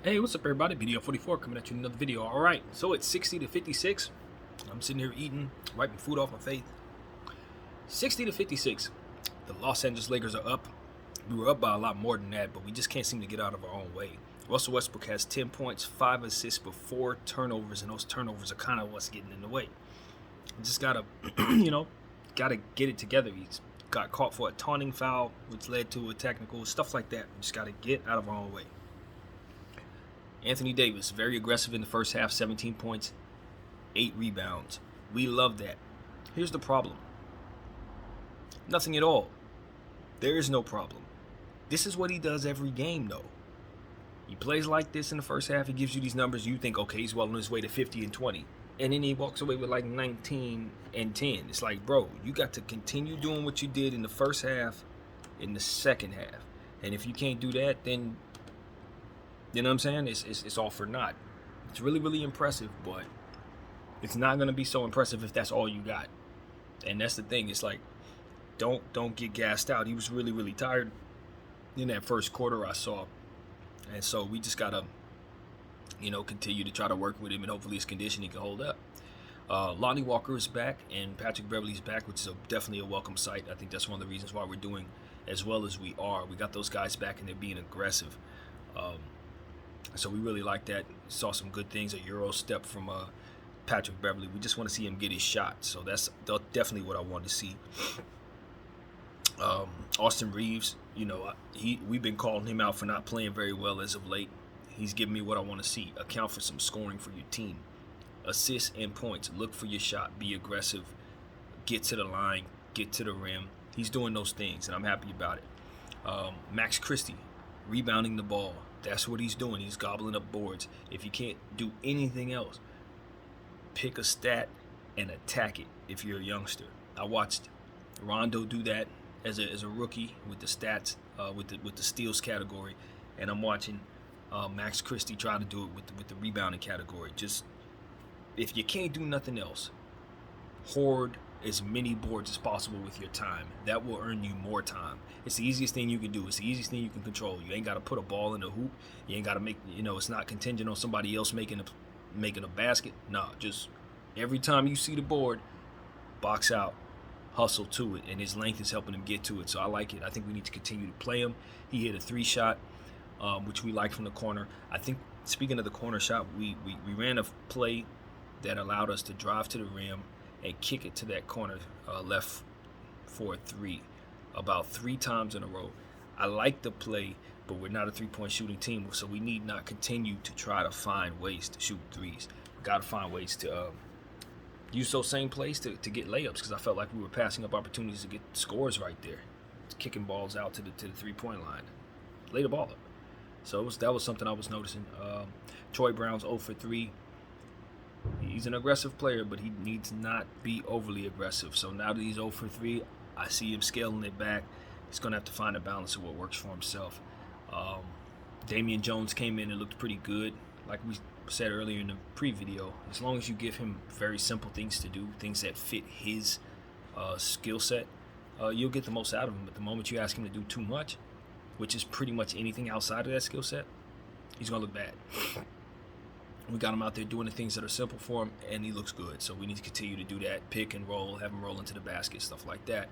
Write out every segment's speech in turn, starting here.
Hey, what's up, everybody? BDO44 coming at you with another video. All right, so it's 60 to 56. I'm sitting here eating, wiping food off my face. 60 to 56. The Los Angeles Lakers are up. We were up by a lot more than that, but we just can't seem to get out of our own way. Russell Westbrook has 10 points, 5 assists, but 4 turnovers, and those turnovers are kind of what's getting in the way. We just gotta, gotta get it together. He's got caught for a taunting foul, which led to a technical, stuff like that. We just gotta get out of our own way. Anthony Davis, very aggressive in the first half, 17 points, 8 rebounds. We love that. Here's the problem. Nothing at all. There is no problem. This is what he does every game, though. He plays like this in the first half. He gives you these numbers. You think, okay, he's well on his way to 50 and 20. And then he walks away with like 19 and 10. It's like, bro, you got to continue doing what you did in the first half in the second half. And if you can't do that, then you know what I'm saying? It's all for naught. It's really, really impressive, but it's not gonna be so impressive if that's all you got. And that's the thing. It's like, don't get gassed out. He was really, really tired in that first quarter, I saw, and so we just gotta, continue to try to work with him, and hopefully his conditioning can hold up. Lonnie Walker is back, and Patrick Beverley's back, which is definitely a welcome sight. I think that's one of the reasons why we're doing as well as we are. We got those guys back, and they're being aggressive. So we really like that. Saw some good things, a Euro step from Patrick Beverley. We just want to see him get his shot. So that's definitely what I want to see. Austin Reeves, we've been calling him out for not playing very well as of late. He's giving me what I want to see. Account for some scoring for your team. Assists and points. Look for your shot. Be aggressive. Get to the line. Get to the rim. He's doing those things, and I'm happy about it. Max Christie, rebounding the ball. That's what he's doing. He's gobbling up boards. If you can't do anything else, pick a stat and attack it if you're a youngster. I watched Rondo do that as a rookie with the stats, with the steals category, and I'm watching Max Christie try to do it with the rebounding category. Just, if you can't do nothing else, hoard as many boards as possible with your time. That will earn you more time. It's the easiest thing you can do. It's the easiest thing you can control. You ain't got to put a ball in the hoop. You ain't got to make, it's not contingent on somebody else making a basket. No, just every time you see the board, box out, hustle to it, and his length is helping him get to it. So I like it. I think we need to continue to play him. He hit a 3-shot, which we like from the corner. I think, speaking of the corner shot, we ran a play that allowed us to drive to the rim and kick it to that corner left for a 3 about 3 times in a row. I like the play, but we're not a 3-point shooting team, so we need not continue to try to find ways to shoot threes. We got to find ways to use those same plays to get layups, because I felt like we were passing up opportunities to get scores right there. It's kicking balls out to the 3-point line. Lay the ball up. So that was something I was noticing. Troy Brown's 0 for 3. He's an aggressive player, but he needs not be overly aggressive. So now that he's 0 for 3, I see him scaling it back. He's going to have to find a balance of what works for himself. Damian Jones came in and looked pretty good. Like we said earlier in the pre-video, as long as you give him very simple things to do, things that fit his skill set, you'll get the most out of him. But the moment you ask him to do too much, which is pretty much anything outside of that skill set, he's going to look bad. We got him out there doing the things that are simple for him, and he looks good. So we need to continue to do that. Pick and roll, have him roll into the basket, stuff like that.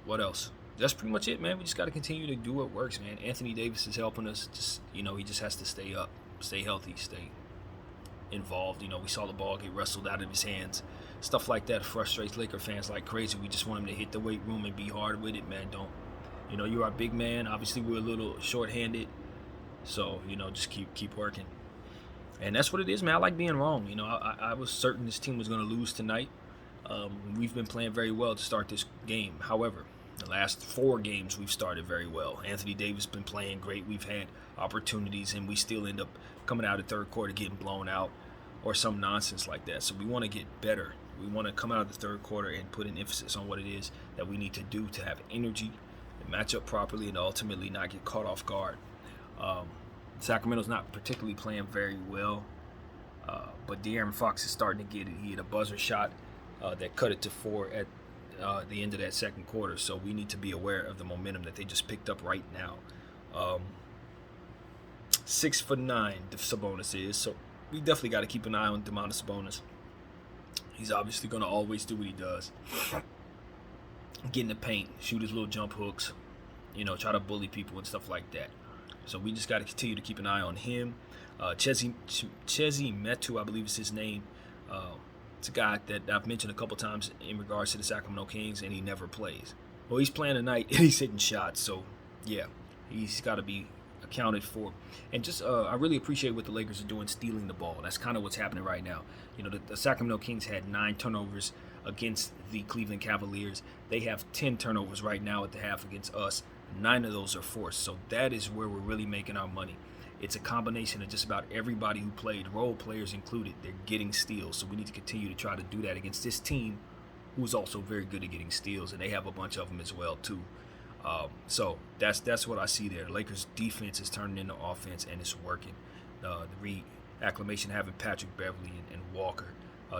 What else? That's pretty much it, man. We just got to continue to do what works, man. Anthony Davis is helping us. Just, he just has to stay up, stay healthy, stay involved. We saw the ball get wrestled out of his hands. Stuff like that frustrates Laker fans like crazy. We just want him to hit the weight room and be hard with it, man. Don't, you're our big man. Obviously, we're a little short-handed. So, just keep working. And that's what it is, man. I like being wrong. I was certain this team was going to lose tonight. We've been playing very well to start this game. However, the last 4 games we've started very well. Anthony Davis been playing great. We've had opportunities, and we still end up coming out of the third quarter getting blown out or some nonsense like that. So we want to get better. We want to come out of the third quarter and put an emphasis on what it is that we need to do to have energy, and match up properly, and ultimately not get caught off guard. Sacramento's not particularly playing very well, but De'Aaron Fox is starting to get it. He had a buzzer shot that cut it to 4 at the end of that second quarter, so we need to be aware of the momentum that they just picked up right now. 6'9", Sabonis is. So we definitely got to keep an eye on Domantas Sabonis. He's obviously going to always do what he does. Get in the paint, shoot his little jump hooks, try to bully people and stuff like that. So we just got to continue to keep an eye on him. Chezi Metu, I believe is his name. It's a guy that I've mentioned a couple times in regards to the Sacramento Kings, and he never plays. Well, he's playing tonight, and he's hitting shots. So, yeah, he's got to be accounted for. And just I really appreciate what the Lakers are doing, stealing the ball. That's kind of what's happening right now. The Sacramento Kings had 9 turnovers against the Cleveland Cavaliers. They have 10 turnovers right now at the half against us. 9 of those are forced. So that is where we're really making our money. It's a combination of just about everybody who played, role players included. They're getting steals. So we need to continue to try to do that against this team, who's also very good at getting steals, and they have a bunch of them as well too. So that's what I see there. The Lakers' defense is turning into offense, and it's working. The reacclimation having Patrick Beverley and Walker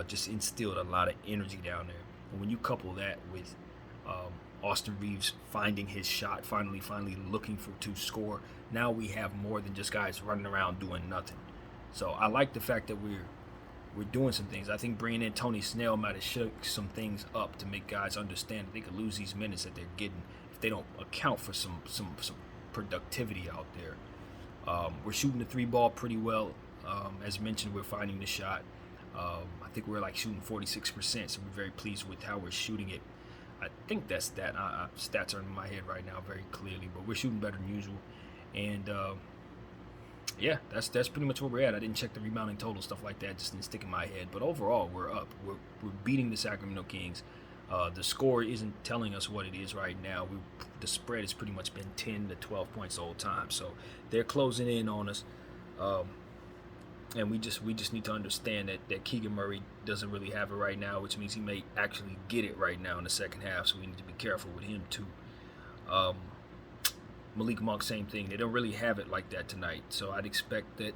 just instilled a lot of energy down there. And when you couple that with Austin Reeves finding his shot, finally looking to score, now we have more than just guys running around doing nothing. So I like the fact that we're doing some things. I think bringing in Tony Snell might have shook some things up to make guys understand that they could lose these minutes that they're getting if they don't account for some productivity out there. We're shooting the 3 ball pretty well. As mentioned, we're finding the shot. I think we're shooting 46%, so we're very pleased with how we're shooting it. I think that's that. Stats are in my head right now very clearly, but we're shooting better than usual. And yeah, that's pretty much where we're at. I didn't check the rebounding total, stuff like that, just didn't stick in my head. But overall, we're up. We're beating the Sacramento Kings. The score isn't telling us what it is right now. The spread has pretty much been 10 to 12 points the whole time. So they're closing in on us. And we just need to understand that Keegan Murray doesn't really have it right now, which means he may actually get it right now in the second half. So we need to be careful with him too. Malik Monk, same thing. They don't really have it like that tonight. So I'd expect that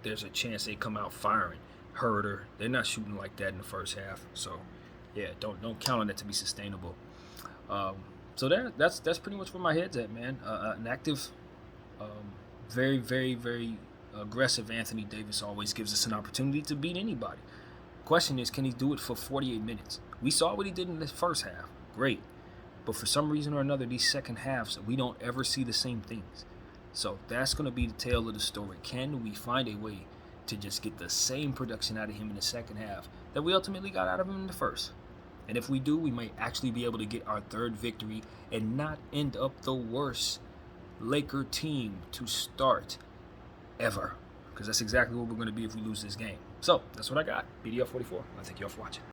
there's a chance they come out firing. Herder, they're not shooting like that in the first half. So yeah, don't count on that to be sustainable. So that's pretty much where my head's at, man. An active, very, very, very aggressive Anthony Davis always gives us an opportunity to beat anybody. Question is, can he do it for 48 minutes? We saw what he did in the first half. Great. But for some reason or another, these second halves, we don't ever see the same things. So that's going to be the tale of the story. Can we find a way to just get the same production out of him in the second half that we ultimately got out of him in the first? And if we do, we might actually be able to get our 3rd victory and not end up the worst Laker team to start ever. Because that's exactly what we're going to be if we lose this game. So that's what I got. BDF44. I thank you all for watching.